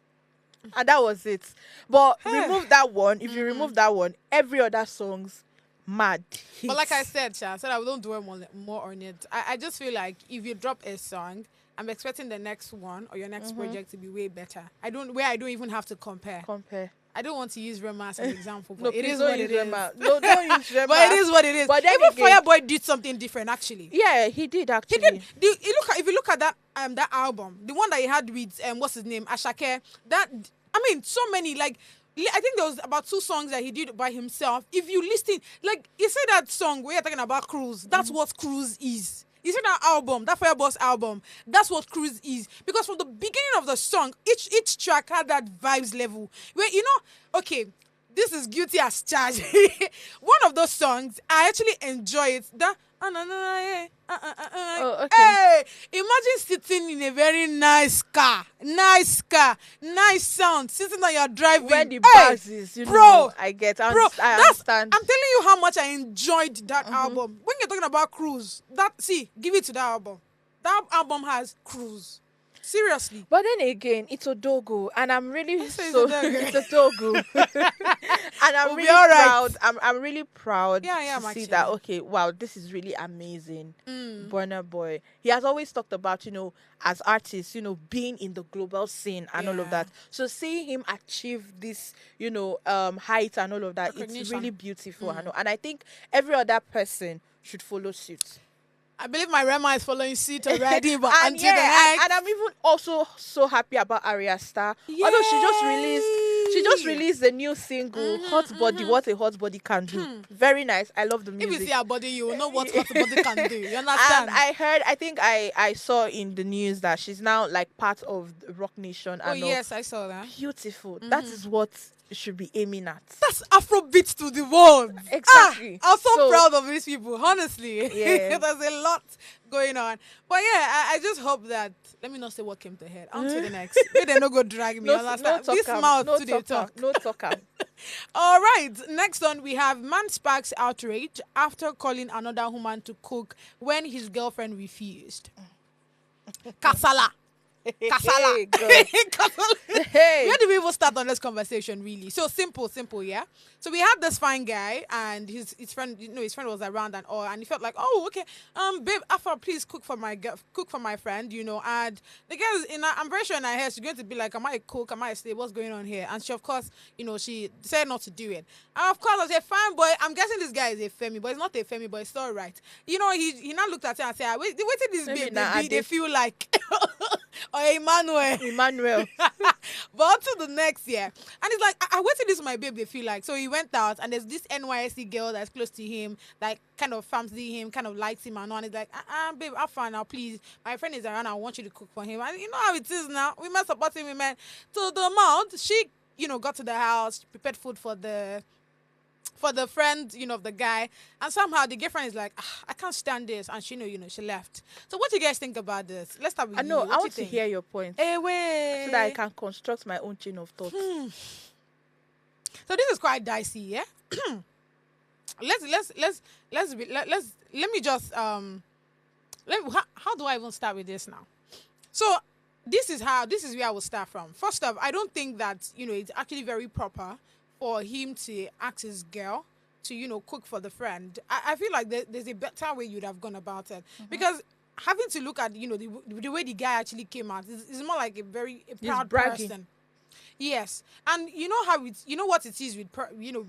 And that was it. But remove that one. If you remove that one, every other song's mad hits. But like I said, Sha, so that we don't dwell more on it. I just feel like if you drop a song, I'm expecting the next one or your next project to be way better. I don't even have to compare. I don't want to use Rema as an example, but it is what it is. No, don't use Rema. But it is what it is. But then even again, Fireboy did something different, actually. Yeah, he did actually. He did. If you look at that that album, the one that he had with what's his name, Ashake. So many like. I think there was about 2 songs that he did by himself. If you listen, like you say that song where you're talking about Cruise, that's what Cruise is. You see that album, that Fireboss album, that's what Cruise is. Because from the beginning of the song, each track had that vibes level. Where, okay, this is Guilty as Charged. One of those songs, I actually enjoy it. Okay. Hey, imagine sitting in a very nice car, nice sound, sitting on your driving. When the bass is, I understand. I'm telling you how much I enjoyed that album. When you're talking about Cruise, give it to that album. That album has Cruise. Seriously. But then again, it's Odogo, and I'm really it's Odogo. And I'm really proud. I'm really proud to see that. Okay, wow, this is really amazing. Burna Boy. He has always talked about, as artists, being in the global scene and all of that. So seeing him achieve this, height and all of that, it's really beautiful. And I think every other person should follow suit. I believe my Rema is following suit already, but and I'm even also so happy about Arya Star. Although she just released the new single, Hot Body, What a Hot Body Can Do. Very nice. I love the music. If you see her body, you will know what hot body can do. You understand? And I saw in the news that she's now like part of Rock Nation. Oh yes, I saw that. Beautiful. That is what should be aiming at. That's Afrobeat to the world. Exactly. I'm so proud of these people, honestly. Yeah. There's a lot going on. But yeah, I just hope that, let me not say what came to head. On to the next. May they no go drag me. This mouth to the talk. No talk. All right. Next one, we have man sparks outrage after calling another woman to cook when his girlfriend refused. Kasala. Hey, Where do we even start on this conversation, really? So simple, yeah. So we had this fine guy, and his friend, his friend was around and all, and he felt like, oh, okay, babe, Afra, please cook for my friend, and the girl, I'm very sure in her head she's going to be like, am I a cook? Am I a slave? What's going on here? And she, of course, she decided not to do it. And of course, I said, fine, boy. I'm guessing this guy is a femi, but it's not a femi, but it's all right. He now looked at her and said, wait till this babe, they feel like. Or Emmanuel. But to the next year. And he's like, I waited this my babe, they feel like. So he went out, and there's this NYSC girl that's close to him, like kind of fancy him, kind of likes him and all. And he's like, babe, have fun now, please. My friend is around, I want you to cook for him. And you know how it is now. We must support him, women. To the amount, she, got to the house, prepared food for the friend, of the guy, and somehow the girlfriend is like, I can't stand this, and she she left. So what do you guys think about this? Let's start with you. I want to hear your point. Hey, wait. So that I can construct my own chain of thought. So this is quite dicey, yeah? Let me just how do I even start with this now? So this is where I will start from. First off, I don't think that it's actually very proper for him to ask his girl to, cook for the friend. I feel like there's a better way you'd have gone about it. Because having to look at, the way the guy actually came out is more like a proud person. Yes, and you know how it's, you know what it is with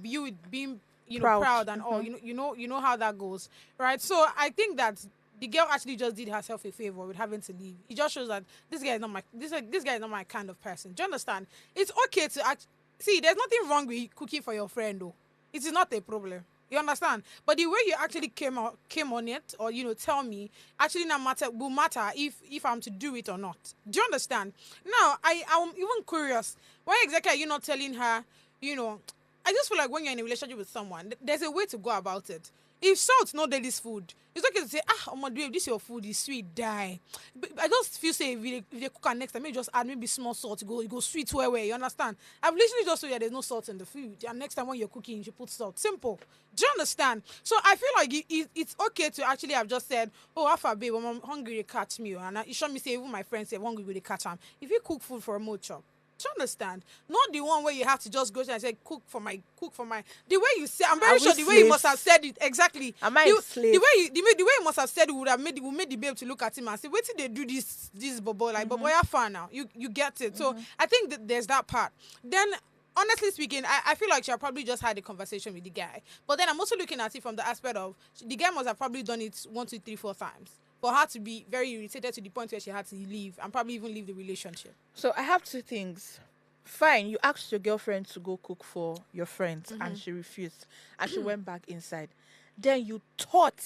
you with being proud and all. You know how that goes, right? So I think that the girl actually just did herself a favor with having to leave. It just shows that this guy is not my this guy is not my kind of person. Do you understand? It's okay to see. There's nothing wrong with cooking for your friend, though. It is not a problem. You understand? But the way you actually came on it, or tell me, actually now will matter if I'm to do it or not. Do you understand? Now I'm even curious. Why exactly are you not telling her? I just feel like when you're in a relationship with someone, there's a way to go about it. If salt not this food, it's okay to say, my babe, this your food is sweet, die. But I just feel say if they cook and next time, maybe just add maybe small salt, it go sweet where you understand? I've literally just told you there's no salt in the food, and next time when you're cooking, you should put salt. Simple. Do you understand? So I feel like it's okay to actually have just said, oh, Alpha babe, I'm hungry, they catch me, and you show me say even my friends say hungry, they catch them. If you cook food for a more chop. Do you understand? Not the one where you have to just go and say, cook for my. The way you say, I'm very sure the way you must have said it exactly. Am I a slave? The way you must have said it would made the babe to look at him and say, wait till they do this bobo like bobo, you're fine now. You get it. So I think that there's that part. Then honestly speaking, I feel like she probably just had a conversation with the guy. But then I'm also looking at it from the aspect of the guy must have probably done it 1, 2, 3, 4 times. For her to be very irritated to the point where she had to leave and probably even leave the relationship. So I have 2 things. Fine, you asked your girlfriend to go cook for your friends and she refused and she went back inside. Then you thought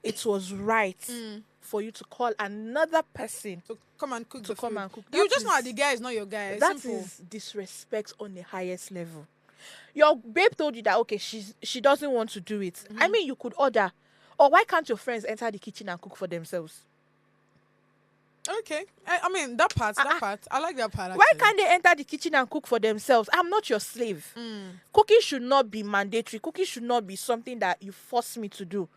it was right for you to call another person to come and cook. You just know the guy is not your guy. That is disrespect on the highest level. Your babe told you that, okay, she doesn't want to do it. I mean, you could order. Or why can't your friends enter the kitchen and cook for themselves? Okay. I mean, that part. I like that part, actually. Why can't they enter the kitchen and cook for themselves? I'm not your slave. Cooking should not be mandatory. Cooking should not be something that you force me to do.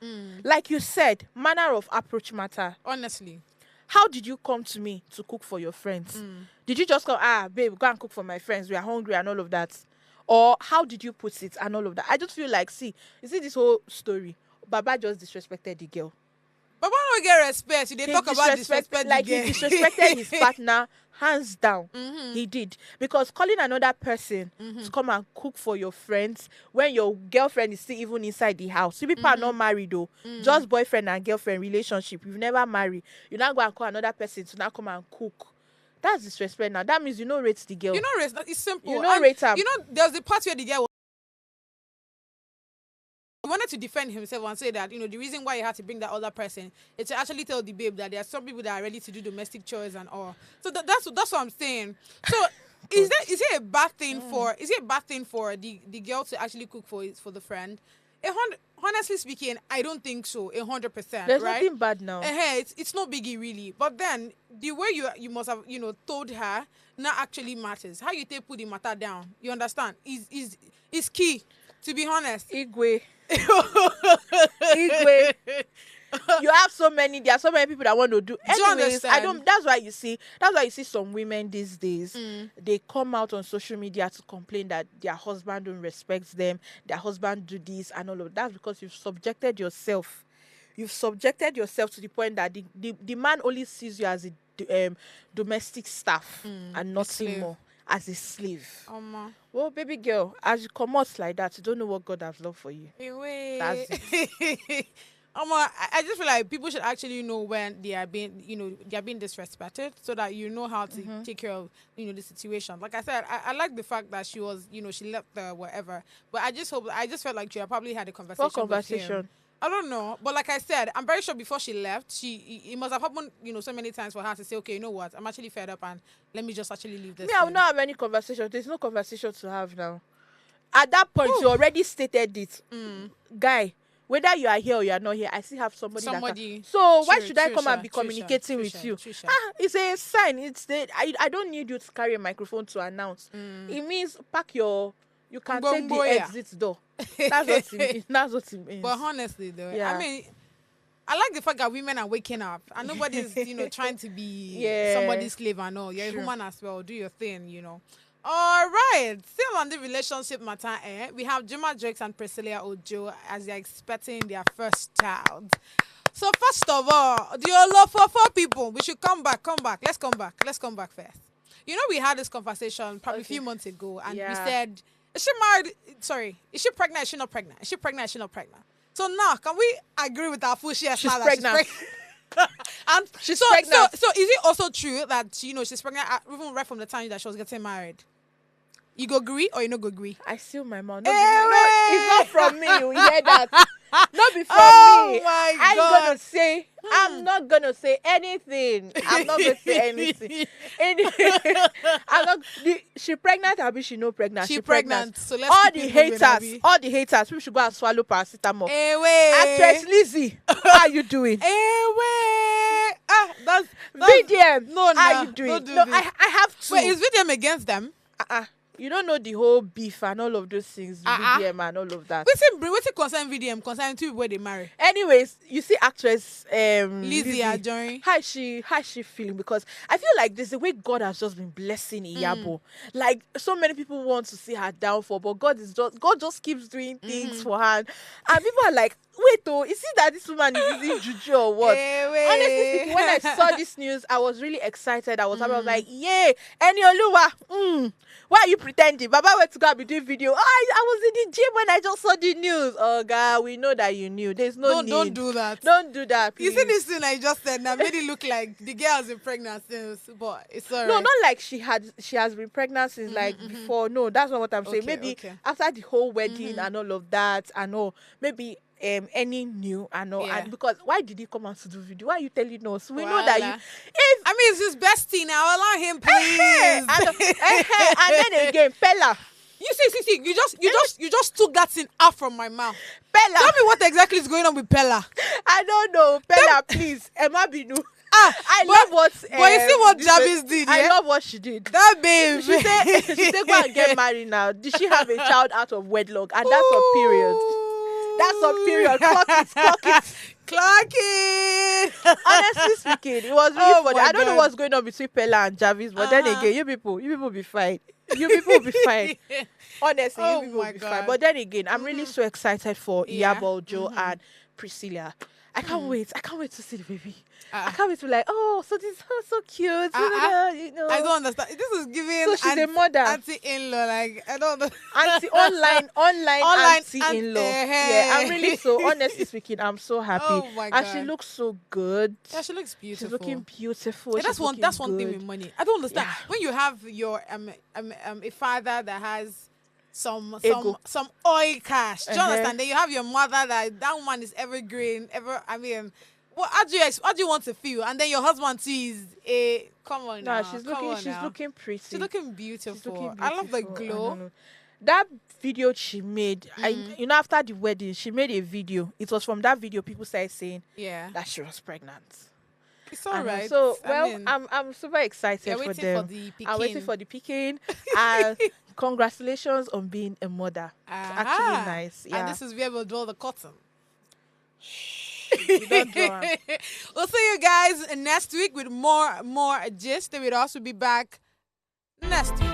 Like you said, manner of approach matter. Honestly. How did you come to me to cook for your friends? Did you just go, babe, go and cook for my friends. We are hungry and all of that. Or how did you put it and all of that? I just feel like, you see this whole story. Baba just disrespected the girl. Baba don't get respect. They talk about disrespect like he disrespected his partner, hands down. He did. Because calling another person to come and cook for your friends when your girlfriend is still even inside the house. You people are not married though. Just boyfriend and girlfriend relationship. You've never married. You now go and call another person to now come and cook. That's disrespect now. That means you don't rate the girl. You don't rate. It's simple. You don't rate her. There's the part where the guy was. He wanted to defend himself and say that, the reason why he had to bring that other person is to actually tell the babe that there are some people that are ready to do domestic chores and all. So that's what I'm saying. So is it a bad thing for the girl to actually cook for the friend? Honestly speaking, I don't think so. 100%. There's right? nothing bad now. It's not biggie really. But then the way you must have told her now actually matters. How you put the matter down, you understand? Is key. To be honest, Igwe. Igwe. There are so many people that want to do. Anyways, that's why you see some women these days, they come out on social media to complain that their husband don't respect them, their husband do this and all of that. That's because you've subjected yourself to the point that the man only sees you as a domestic staff and nothing more. As a slave. Well, baby girl, as you come out like that, you don't know what God has loved for you. That's it. I just feel like people should actually know when they are being disrespected, so that you know how to take care of the situation. Like I said, I like the fact that she was she left the whatever, but I just felt like she probably had a conversation. What conversation? With him. I don't know, but like I said, I'm very sure before she left, it must have happened, so many times for her to say, okay, you know what, I'm actually fed up and let me just actually leave this. I will not have any conversation. There's no conversation to have now. At that point, you already stated it. Guy, whether you are here or you are not here, I still have somebody. That can. So why should I come and be communicating with you? It's a sign. I don't need you to carry a microphone to announce. It means pack your. You can take the exit door. That's what it means. But honestly, though, I mean, I like the fact that women are waking up and nobody's, trying to be somebody's slave and all. You're a woman as well. Do your thing, All right. Still on the relationship matter, we have Juma Drakes and Priscilla Ojo as they're expecting their first child. So first of all, the love for 4 people. We should come back. Let's come back first. You know, we had this conversation probably a few months ago, and we Yeah. said, is she married? Sorry, is she pregnant? Is she not pregnant? Is she pregnant? Is she not pregnant? So now, can we agree with our full share? She's pregnant. And She's so, pregnant. So is it also true that she's pregnant even right from the time that she was getting married? You go agree or you not go agree? I seal my mouth. No, it's not from me. You hear that? Not be from me. My I'm God. gonna say. I'm not gonna say anything. I'm not gonna say anything. I'm not. She pregnant? Abi she no pregnant? She pregnant. So let's all keep the it moving, haters. Abi. All the haters. People should go and swallow paracetamol. Anyway. Actress Lizzie, how are you doing? Anyway. That's VDM. No, how you doing? don't do No, this. I have to. Wait, is VDM against them? You don't know the whole beef and all of those things, VDM and all of that. What's it concern VDM? Concern two where they marry. Anyways, you see actress Lizzie Anjorin. How is she feeling? Because I feel like there's a way God has just been blessing Iyabo. Like so many people want to see her downfall, but God just keeps doing things for her. And people are like, wait, is it that this woman is using juju or what? Honestly speaking, when I saw this news, I was really excited. I was like, yeah, Enioluwa, why are you pretending? Baba went to go and be doing video. I was in the gym when I just saw the news. Oh God, we know that you knew. There's no need. Don't do that. Don't do that, please. You see this thing I just said now made it look like the girl's been pregnant since, but it's alright. No, not like she has been pregnant since like before. No, that's not what I'm saying. Maybe after the whole wedding and all of that, and all maybe any new and all. And because why did he come out to do video? Why are you telling us? We know that you. I mean, it's his bestie now. Allow him, please. And then again, Pella. You see, you just took that thing out from my mouth. Pella. Tell me what exactly is going on with Pella. I don't know. Pella, please. Emma Binu. I love what. But you see what Javis did. I love what she did. That babe. She said, go and get married now. Did she have a child out of wedlock? And that's her period. That's a period. Clock it. Clock it. Honestly speaking, it was really funny. I don't know God. what's going on between Pella and Jarvis, but then again, you people be fine. You people be fine. Honestly, you people be fine. But then again, I'm really so excited for Iyabo, Joe, and Priscilla. I can't wait. I can't wait to see the baby. I can't wait to be like, oh, so this is so cute. You know. I don't understand. This is giving. So she's a mother. Auntie-in-law, like I don't know. Online auntie-in-law. Yeah, I'm really so. Honestly speaking, I'm so happy. Oh my God. And she looks so good. Yeah, she looks beautiful. She's looking beautiful. Yeah, that's one thing with money. I don't understand when you have your a father that has some oil cash. Do you understand? Then you have your mother that woman is evergreen. Well, how do you want to feel? And then your husband too is a come on now. She's looking pretty. She's looking beautiful. She's looking I love the glow. That video she made, after the wedding, she made a video. It was from that video people started saying that she was pregnant. It's all right. So I'm super excited for them. I'm waiting for the picking. And congratulations on being a mother. It's actually nice. Yeah. And this is where we'll draw the cotton. You don't draw. We'll see you guys next week with more gist. We'll also be back next week.